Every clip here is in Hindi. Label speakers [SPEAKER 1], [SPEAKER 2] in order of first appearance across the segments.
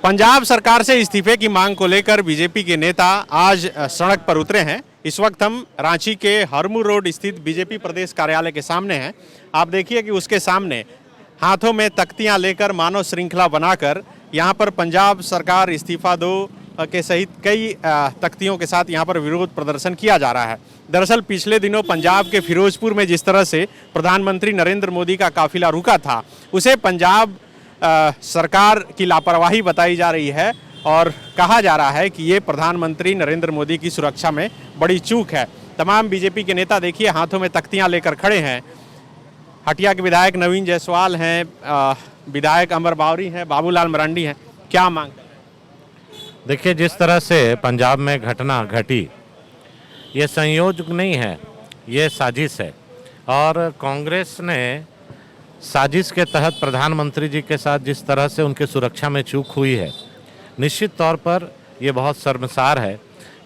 [SPEAKER 1] पंजाब सरकार से इस्तीफे की मांग को लेकर बीजेपी के नेता आज सड़क पर उतरे हैं। इस वक्त हम रांची के हरमू रोड स्थित बीजेपी प्रदेश कार्यालय के सामने हैं। आप देखिए कि उसके सामने हाथों में तख्तियां लेकर मानव श्रृंखला बनाकर यहां पर पंजाब सरकार इस्तीफा दो के सहित कई तख्तियों के साथ यहां पर विरोध प्रदर्शन किया जा रहा है। दरअसल पिछले दिनों पंजाब के फिरोजपुर में जिस तरह से प्रधानमंत्री नरेंद्र मोदी का काफिला रुका था, उसे पंजाब सरकार की लापरवाही बताई जा रही है और कहा जा रहा है कि ये प्रधानमंत्री नरेंद्र मोदी की सुरक्षा में बड़ी चूक है। तमाम बीजेपी के नेता देखिए हाथों में तख्तियां लेकर खड़े हैं। हटिया के विधायक नवीन जायसवाल हैं, विधायक अमर बावरी हैं, बाबूलाल मरांडी हैं। क्या मांग?
[SPEAKER 2] देखिए, जिस तरह से पंजाब में घटना घटी, ये संयोग नहीं है, ये साजिश है। और कांग्रेस ने साजिश के तहत प्रधानमंत्री जी के साथ जिस तरह से उनकी सुरक्षा में चूक हुई है, निश्चित तौर पर ये बहुत शर्मसार है।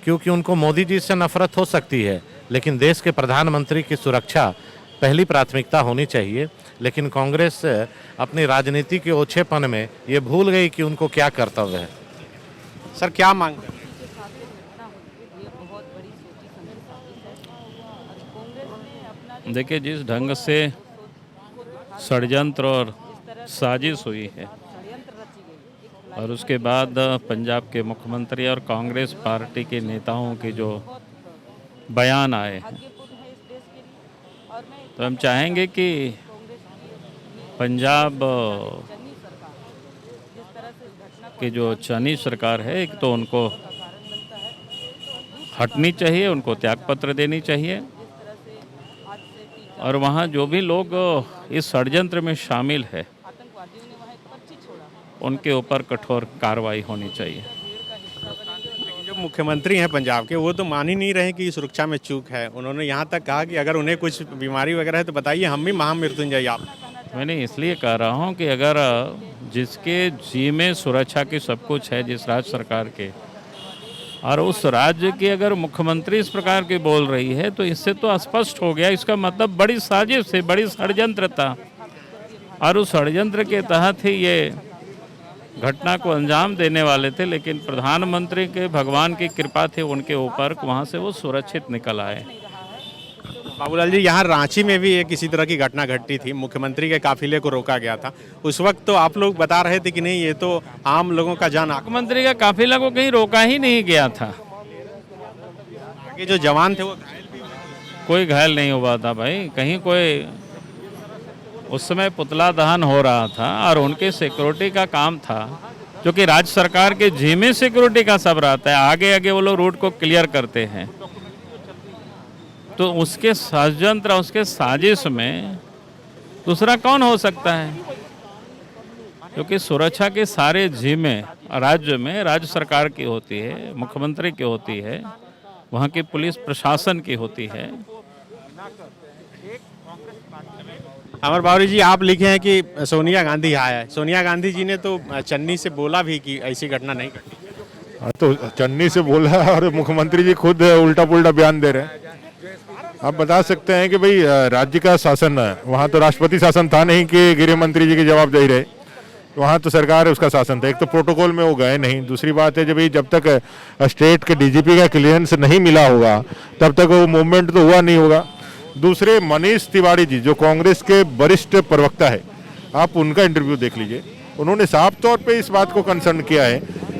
[SPEAKER 2] क्योंकि उनको मोदी जी से नफरत हो सकती है, लेकिन देश के प्रधानमंत्री की सुरक्षा पहली प्राथमिकता होनी चाहिए। लेकिन कांग्रेस अपनी राजनीति के ओछेपन में ये भूल गई कि उनको क्या कर्तव्य है।
[SPEAKER 1] सर, क्या मांग?
[SPEAKER 3] देखिए, जिस ढंग से षड्यंत्र और साजिश हुई है और उसके बाद पंजाब के मुख्यमंत्री और कांग्रेस पार्टी के नेताओं के जो बयान आए हैं, तो हम चाहेंगे कि पंजाब की जो चनी सरकार है, एक तो उनको हटनी चाहिए, उनको त्यागपत्र देनी चाहिए और वहाँ जो भी लोग इस षड्यंत्र में शामिल है उनके ऊपर कठोर कार्रवाई होनी चाहिए।
[SPEAKER 1] लेकिन जो मुख्यमंत्री हैं पंजाब के, वो तो मान ही नहीं रहे कि सुरक्षा में चूक है। उन्होंने यहाँ तक कहा कि अगर उन्हें कुछ बीमारी वगैरह है तो बताइए, हम भी महामृत्युंजय आप।
[SPEAKER 3] मैंने इसलिए कह रहा हूँ कि अगर जिसके जी में सुरक्षा की सब कुछ है, जिस राज्य सरकार के, और उस राज्य की अगर मुख्यमंत्री इस प्रकार की बोल रही है, तो इससे तो स्पष्ट हो गया, इसका मतलब बड़ी साजिश से बड़ी षड्यंत्र था और उस षड्यंत्र के तहत ही ये घटना को अंजाम देने वाले थे। लेकिन प्रधानमंत्री के भगवान की कृपा थी उनके ऊपर, वहाँ से वो सुरक्षित निकल आए।
[SPEAKER 1] बाबूलाल जी, यहाँ रांची में भी एक इसी तरह की घटना घटी थी, मुख्यमंत्री के काफिले को रोका गया था। उस वक्त तो आप लोग बता रहे थे कि नहीं, ये तो आम लोगों का जान।
[SPEAKER 3] मुख्यमंत्री का काफिला को कहीं रोका ही नहीं गया था।
[SPEAKER 1] आगे जो जवान थे वो घायल भी हुए?
[SPEAKER 3] कोई घायल नहीं हुआ था भाई, कहीं कोई। उस समय पुतला दहन हो रहा था और उनके सिक्योरिटी का काम था, जो कि राज्य सरकार के जिम्मे सिक्योरिटी का सब रहता है। आगे आगे वो लोग रूट को क्लियर करते हैं, तो उसके षड्यंत्र, उसके साजिश में दूसरा कौन हो सकता है? क्योंकि सुरक्षा के सारे जिम्मे राज्य में राज्य सरकार की होती है, मुख्यमंत्री की होती है, वहाँ की पुलिस प्रशासन की होती है।
[SPEAKER 1] अमर बावरी जी, आप लिखे हैं कि सोनिया गांधी आया है। सोनिया गांधी जी ने तो चन्नी से बोला भी कि ऐसी घटना नहीं घटी।
[SPEAKER 4] तो चन्नी से बोला और मुख्यमंत्री जी खुद उल्टा पुल्टा बयान दे रहे हैं। आप बता सकते हैं कि भाई राज्य का शासन है, वहाँ तो राष्ट्रपति शासन था नहीं कि गृह मंत्री जी के जवाब दे रहे। वहाँ तो सरकार है, उसका शासन था। एक तो प्रोटोकॉल में वो गए नहीं, दूसरी बात है जब तक स्टेट के डीजीपी का क्लियरेंस नहीं मिला होगा तब तक वो मूवमेंट तो हुआ नहीं होगा। दूसरे, मनीष तिवारी जी जो कांग्रेस के वरिष्ठ प्रवक्ता है, आप उनका इंटरव्यू देख लीजिए। उन्होंने साफ तौर पे इस बात को कंसर्न किया है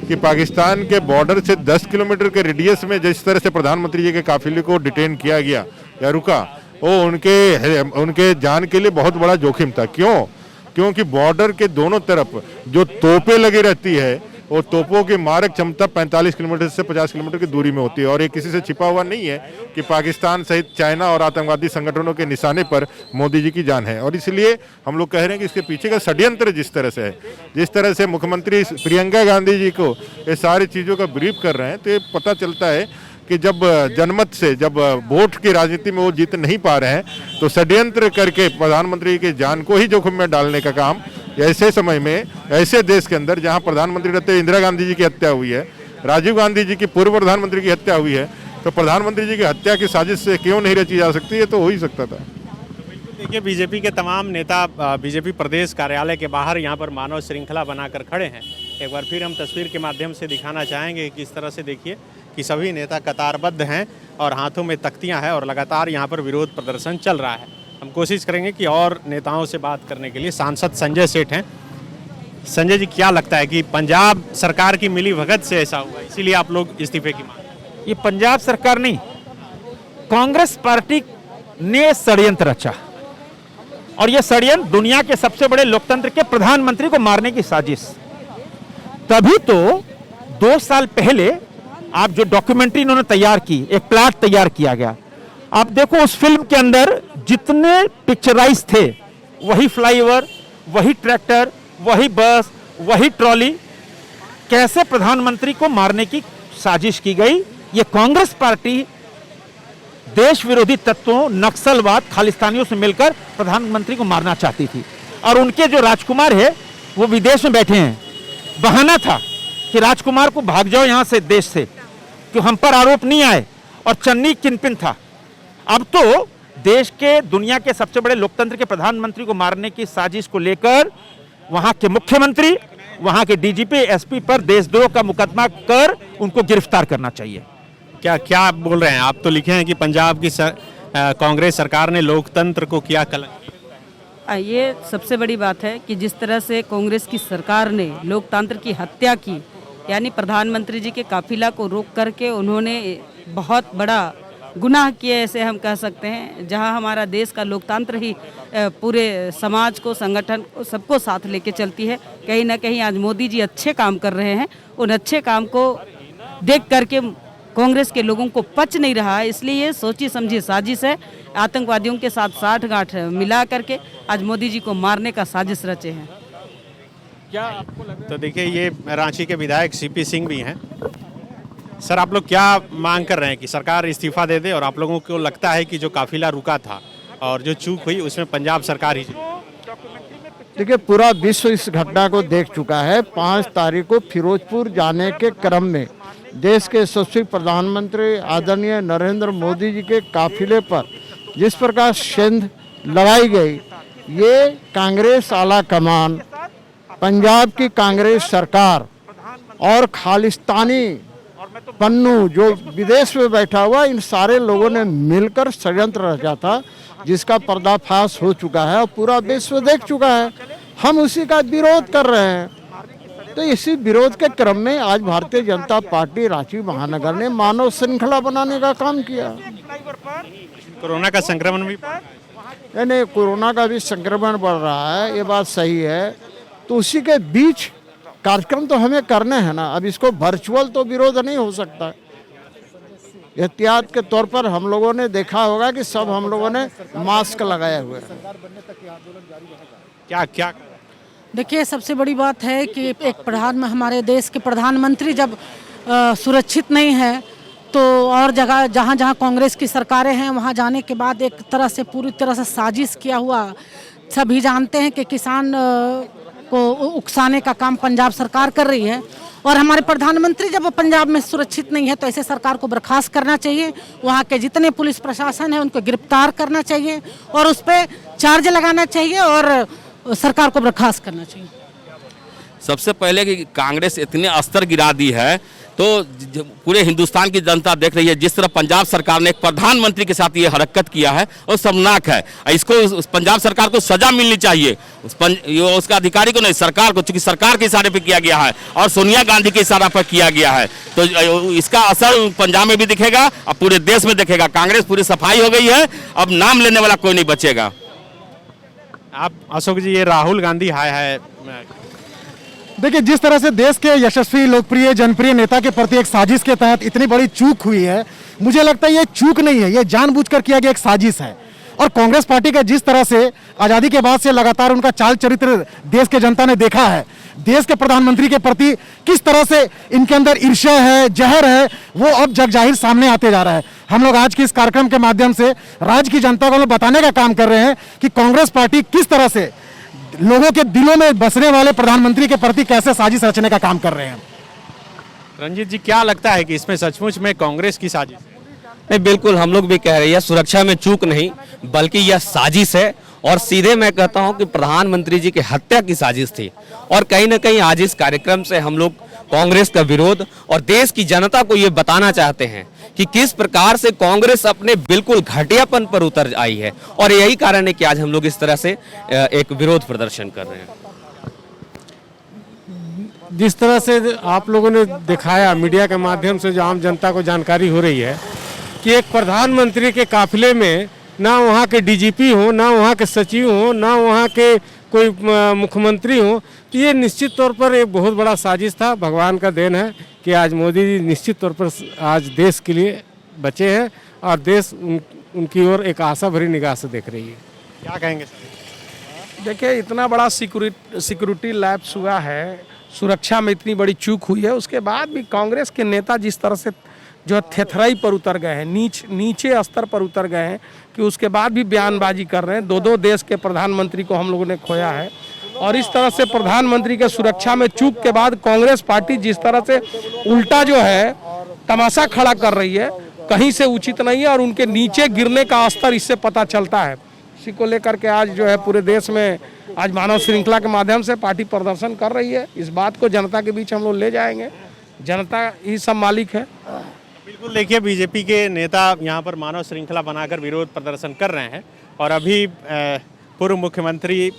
[SPEAKER 4] कि पाकिस्तान के बॉर्डर से 10 किलोमीटर के रेडियस में जिस तरह से प्रधानमंत्री जी के काफिले को डिटेन किया गया या रुका, वो उनके जान के लिए बहुत बड़ा जोखिम था। क्योंकि बॉर्डर के दोनों तरफ जो तोपें लगी रहती है, वो तोपों की मारक क्षमता 45 किलोमीटर से 50 किलोमीटर की दूरी में होती है और ये किसी से छिपा हुआ नहीं है कि पाकिस्तान सहित चाइना और आतंकवादी संगठनों के निशाने पर मोदी जी की जान है। और इसलिए हम लोग कह रहे हैं कि इसके पीछे का षड्यंत्र जिस तरह से है, जिस तरह से मुख्यमंत्री प्रियंका गांधी जी को ये सारी चीज़ों का ब्रीफ कर रहे हैं, तो ये पता चलता है कि जब जनमत से, जब वोट की राजनीति में वो जीत नहीं पा रहे हैं, तो षड्यंत्र करके प्रधानमंत्री की जान को ही जोखिम में डालने का काम ऐसे समय में, ऐसे देश के अंदर जहां प्रधानमंत्री रहते इंदिरा गांधी जी की हत्या हुई है, राजीव गांधी जी की पूर्व प्रधानमंत्री की हत्या हुई है, तो प्रधानमंत्री जी की हत्या की साजिश से क्यों नहीं रची जा सकती? ये तो हो ही सकता था।
[SPEAKER 1] देखिए, बीजेपी के तमाम नेता बीजेपी प्रदेश कार्यालय के बाहर यहाँ पर मानव श्रृंखला बनाकर खड़े हैं। एक बार फिर हम तस्वीर के माध्यम से दिखाना चाहेंगे कि इस तरह से देखिए कि सभी नेता कतारबद्ध हैं और हाथों में तख्तियां हैं और लगातार यहाँ पर विरोध प्रदर्शन चल रहा है। हम कोशिश करेंगे कि और नेताओं से बात करने के लिए सांसद संजय सेठ हैं। संजय जी, क्या लगता है कि पंजाब सरकार की मिलीभगत से ऐसा हुआ, इसीलिए आप लोग इस्तीफे की मांग?
[SPEAKER 5] ये पंजाब सरकार नहीं, कांग्रेस पार्टी ने षड्यंत्र रचा और ये षड्यंत्र दुनिया के सबसे बड़े लोकतंत्र के प्रधानमंत्री को मारने की साजिश। तभी तो 2 साल पहले आप जो डॉक्यूमेंट्री इन्होंने तैयार की, एक प्लाट तैयार किया गया, आप देखो उस फिल्म के अंदर जितने पिक्चराइज थे, वही फ्लाईओवर, वही ट्रैक्टर, वही बस, वही ट्रॉली, कैसे प्रधानमंत्री को मारने की साजिश की गई। ये कांग्रेस पार्टी देश विरोधी तत्वों, नक्सलवाद, खालिस्तानियों से मिलकर प्रधानमंत्री को मारना चाहती थी। और उनके जो राजकुमार है वो विदेश में बैठे हैं। बहाना था कि राजकुमार को भाग जाओ यहां से, देश से, कि हम पर आरोप नहीं आए, और चन्नी किनपिन था। अब तो देश के, दुनिया के सबसे बड़े लोकतंत्र के प्रधानमंत्री को मारने की साजिश को लेकर वहां के मुख्यमंत्री, वहां के डीजीपी, एसपी पर देशद्रोह का मुकदमा कर उनको गिरफ्तार करना चाहिए।
[SPEAKER 1] क्या आप बोल रहे हैं? आप तो लिखे हैं कि पंजाब की कांग्रेस सरकार ने लोकतंत्र को किया कलंक।
[SPEAKER 6] ये सबसे बड़ी बात है कि जिस तरह से कांग्रेस की सरकार ने लोकतंत्र की हत्या की, यानी प्रधानमंत्री जी के काफिला को रोक करके उन्होंने बहुत बड़ा गुनाह किया, ऐसे हम कह सकते हैं। जहां हमारा देश का लोकतंत्र ही पूरे समाज को, संगठन को, सबको साथ लेके चलती है, कहीं ना कहीं आज मोदी जी अच्छे काम कर रहे हैं। उन अच्छे काम को देख करके कांग्रेस के लोगों को पच नहीं रहा है, इसलिए ये सोची समझी साजिश है। आतंकवादियों के साथ साठगांठ मिला करके आज मोदी जी को मारने का साजिश रचे हैं।
[SPEAKER 1] क्या आपको लगता है? तो देखिए, ये रांची के विधायक सीपी सिंह भी हैं। सर, आप लोग क्या मांग कर रहे हैं कि सरकार इस्तीफा दे दे, और आप लोगों को लगता है कि जो काफिला रुका था और जो चूक हुई उसमें पंजाब सरकार ही?
[SPEAKER 7] देखिए, पूरा विश्व इस घटना को देख चुका है। 5 तारीख को फिरोजपुर जाने के क्रम में देश के यशस्वी प्रधानमंत्री आदरणीय नरेंद्र मोदी जी के काफिले पर जिस प्रकार सेंध लगाई गई, ये कांग्रेस आला कमान, पंजाब की कांग्रेस सरकार और खालिस्तानी पन्नू जो विदेश में बैठा हुआ, इन सारे लोगों ने मिलकर षड्यंत्र रचा था, जिसका पर्दाफाश हो चुका है और पूरा विश्व देख चुका है। हम उसी का विरोध कर रहे हैं। तो इसी विरोध के क्रम में आज भारतीय जनता पार्टी रांची महानगर ने मानव श्रृंखला बनाने का काम किया।
[SPEAKER 1] कोरोना का संक्रमण भी,
[SPEAKER 7] यानी कोरोना का भी संक्रमण बढ़ रहा है, ये बात सही है। तो उसी के बीच कार्यक्रम तो हमें करने हैं ना। अब इसको वर्चुअल तो विरोध नहीं हो सकता। एहतियात के तौर पर हम लोगों ने देखा होगा कि सब हम लोगों ने मास्क लगाए हुए हैं।
[SPEAKER 1] क्या
[SPEAKER 8] देखिए, सबसे बड़ी बात है कि एक हमारे देश के प्रधानमंत्री जब सुरक्षित नहीं है, तो और जगह जहाँ जहाँ कांग्रेस की सरकारें हैं वहाँ जाने के बाद एक तरह से पूरी तरह से साजिश किया हुआ, सभी जानते हैं कि किसान को उकसाने का काम पंजाब सरकार कर रही है। और हमारे प्रधानमंत्री जब पंजाब में सुरक्षित नहीं है तो ऐसे सरकार को बर्खास्त करना चाहिए। वहाँ के जितने पुलिस प्रशासन है उनको गिरफ्तार करना चाहिए और उस पर चार्ज लगाना चाहिए और सरकार को बर्खास्त करना चाहिए।
[SPEAKER 9] सबसे पहले कि कांग्रेस इतने स्तर गिरा दी है, तो पूरे हिंदुस्तान की जनता देख रही है जिस तरह पंजाब सरकार ने एक प्रधानमंत्री के साथ ये हरकत किया है, और शर्मनाक है। इसको पंजाब सरकार को सजा मिलनी चाहिए, उसका अधिकारी को नहीं, सरकार को, चूंकि सरकार के इशारे पे किया गया है और सोनिया गांधी के इशारा पर किया गया है। तो इसका असर पंजाब में भी दिखेगा और पूरे देश में दिखेगा। कांग्रेस पूरी सफाई हो गई है, अब नाम लेने वाला कोई नहीं बचेगा।
[SPEAKER 1] आप अशोक जी, ये राहुल गांधी हाय हाय,
[SPEAKER 10] देखिए, जिस तरह से देश के यशस्वी, लोकप्रिय, जनप्रिय नेता के प्रति एक साजिश के तहत इतनी बड़ी चूक हुई है, मुझे लगता है ये चूक नहीं है, ये जानबूझकर किया गया एक साजिश है। और कांग्रेस पार्टी का जिस तरह से आज़ादी के बाद से लगातार उनका चाल चरित्र देश के जनता ने देखा है, देश के प्रधानमंत्री के प्रति किस तरह से इनके अंदर ईर्ष्या है, जहर है, वो अब जगजाहिर सामने आते जा रहा है। हम लोग आज के इस कार्यक्रम के माध्यम से राज्य की जनता को बताने का काम कर रहे हैं कि कांग्रेस पार्टी किस तरह से लोगों के दिलों में बसने वाले प्रधानमंत्री के प्रति कैसे साजिश रचने का काम कर रहे हैं।
[SPEAKER 1] रंजीत जी, क्या लगता है कि इसमें सचमुच में कांग्रेस की साजिश?
[SPEAKER 11] नहीं, बिल्कुल हम लोग भी कह रहे हैं सुरक्षा में चूक नहीं बल्कि यह साजिश है। और सीधे मैं कहता हूं कि प्रधानमंत्री जी की हत्या की साजिश थी। और कहीं ना कहीं आज इस कार्यक्रम से हम लोग कांग्रेस का विरोध और देश की जनता को ये बताना चाहते हैं कि किस प्रकार से कांग्रेस अपने बिल्कुल घटियापन पर उतर आई है, और यही कारण है कि आज हम लोग इस तरह से एक विरोध प्रदर्शन कर रहे हैं।
[SPEAKER 12] जिस तरह से आप लोगों ने दिखाया मीडिया के माध्यम से, जो आम जनता को जानकारी हो रही है कि एक प्रधानमंत्री के काफिले में ना वहाँ के डीजीपी हो, ना वहाँ के सचिव हो, ना वहाँ के कोई मुख्यमंत्री हो, तो ये निश्चित तौर पर एक बहुत बड़ा साजिश था। भगवान का देन है कि आज मोदी जी निश्चित तौर पर आज देश के लिए बचे हैं और देश उनकी ओर एक आशा भरी निगाह से देख रही है।
[SPEAKER 1] क्या कहेंगे?
[SPEAKER 13] देखिए, इतना बड़ा सिक्योरिटी लैप्स हुआ है, सुरक्षा में इतनी बड़ी चूक हुई है, उसके बाद भी कांग्रेस के नेता जिस तरह से जो थेथराई पर उतर गए हैं, नीचे स्तर पर उतर गए हैं कि उसके बाद भी बयानबाजी कर रहे हैं। दो देश के प्रधानमंत्री को हम लोगों ने खोया है, और इस तरह से प्रधानमंत्री के सुरक्षा में चूक के बाद कांग्रेस पार्टी जिस तरह से उल्टा जो है तमाशा खड़ा कर रही है, कहीं से उचित नहीं है, और उनके नीचे गिरने का स्तर इससे पता चलता है। इसी को लेकर के आज जो है पूरे देश में आज मानव श्रृंखला के माध्यम से पार्टी प्रदर्शन कर रही है। इस बात को जनता के बीच हम लोग ले जाएंगे, जनता ही सब मालिक है।
[SPEAKER 1] बिल्कुल, देखिए बीजेपी के नेता यहाँ पर मानव श्रृंखला बनाकर विरोध प्रदर्शन कर रहे हैं, और अभी पूर्व मुख्यमंत्री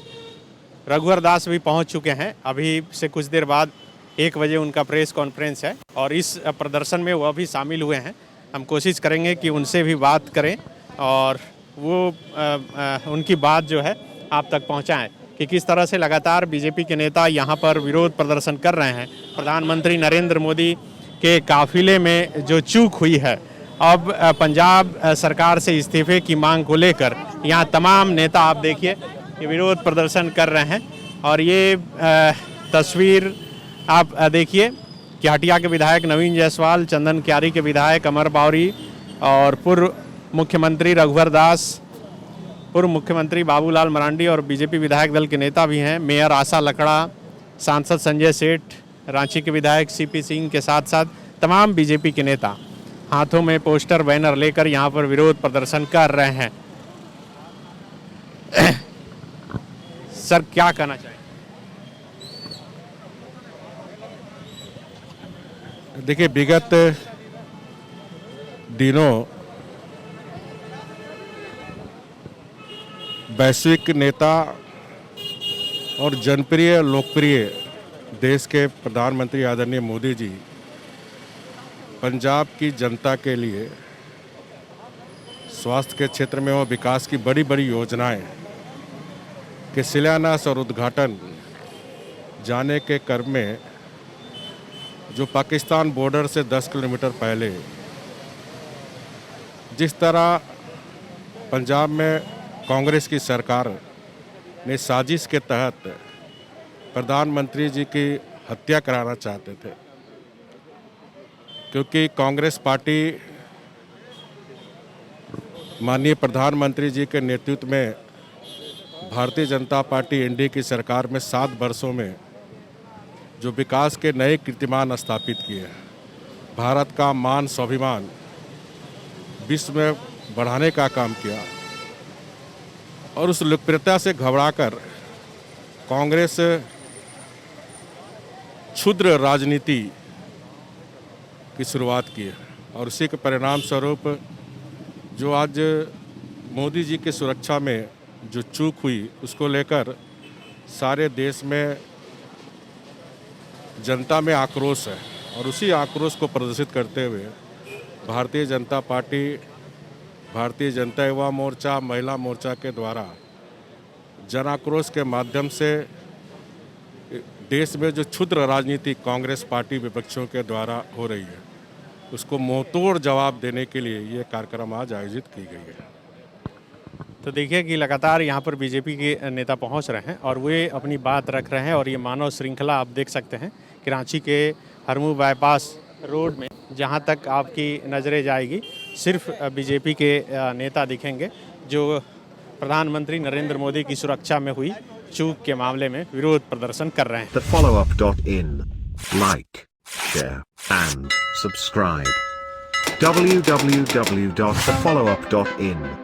[SPEAKER 1] रघुवर दास भी पहुँच चुके हैं। अभी से कुछ देर बाद 1 बजे उनका प्रेस कॉन्फ्रेंस है, और इस प्रदर्शन में वह भी शामिल हुए हैं। हम कोशिश करेंगे कि उनसे भी बात करें और वो उनकी बात जो है आप तक पहुँचाएँ कि किस तरह से लगातार बीजेपी के नेता यहाँ पर विरोध प्रदर्शन कर रहे हैं। प्रधानमंत्री नरेंद्र मोदी के काफिले में जो चूक हुई है, अब पंजाब सरकार से इस्तीफे की मांग को लेकर यहाँ तमाम नेता आप देखिए ये विरोध प्रदर्शन कर रहे हैं। और ये तस्वीर आप देखिए कि हटिया के विधायक नवीन जायसवाल, चंदन क्यारी के विधायक अमर बावरी और पूर्व मुख्यमंत्री रघुवर दास, पूर्व मुख्यमंत्री बाबूलाल मरांडी और बीजेपी विधायक दल के नेता भी हैं। मेयर आशा लकड़ा, सांसद संजय सेठ, रांची के विधायक सीपी सिंह के साथ साथ तमाम बीजेपी के नेता हाथों में पोस्टर बैनर लेकर यहाँ पर विरोध प्रदर्शन कर रहे हैं। सर, क्या कहना चाहिए?
[SPEAKER 4] देखिए, विगत दिनों वैश्विक नेता और जनप्रिय लोकप्रिय देश के प्रधानमंत्री आदरणीय मोदी जी पंजाब की जनता के लिए स्वास्थ्य के क्षेत्र में और विकास की बड़ी बड़ी योजनाएं के शिलान्यास और उद्घाटन जाने के क्रम में जो पाकिस्तान बॉर्डर से 10 किलोमीटर पहले जिस तरह पंजाब में कांग्रेस की सरकार ने साजिश के तहत प्रधानमंत्री जी की हत्या कराना चाहते थे, क्योंकि कांग्रेस पार्टी माननीय प्रधानमंत्री जी के नेतृत्व में भारतीय जनता पार्टी एनडीए की सरकार में 7 वर्षों में जो विकास के नए कीर्तिमान स्थापित किए, भारत का मान स्वाभिमान विश्व में बढ़ाने का काम किया, और उस लोकप्रियता से घबराकर कांग्रेस क्षुद्र राजनीति की शुरुआत की है। और उसी के परिणाम स्वरूप जो आज मोदी जी की सुरक्षा में जो चूक हुई, उसको लेकर सारे देश में जनता में आक्रोश है, और उसी आक्रोश को प्रदर्शित करते हुए भारतीय जनता पार्टी, भारतीय जनता युवा मोर्चा, महिला मोर्चा के द्वारा जन आक्रोश के माध्यम से देश में जो क्षुद्र राजनीति कांग्रेस पार्टी विपक्षों के द्वारा हो रही है, उसको मुंहतोड़ जवाब देने के लिए ये कार्यक्रम आज आयोजित की गई है।
[SPEAKER 1] तो देखिए कि लगातार यहाँ पर बीजेपी के नेता पहुँच रहे हैं और वे अपनी बात रख रहे हैं। और ये मानव श्रृंखला आप देख सकते हैं कि रांची के हरमू बाईपास रोड में जहाँ तक आपकी नज़रें जाएगी सिर्फ बीजेपी के नेता दिखेंगे, जो प्रधानमंत्री नरेंद्र मोदी की सुरक्षा में हुई चूक के मामले में विरोध प्रदर्शन कर रहे हैं।
[SPEAKER 14] TheFollowUp.in, like, share and subscribe. www.thefollowup.in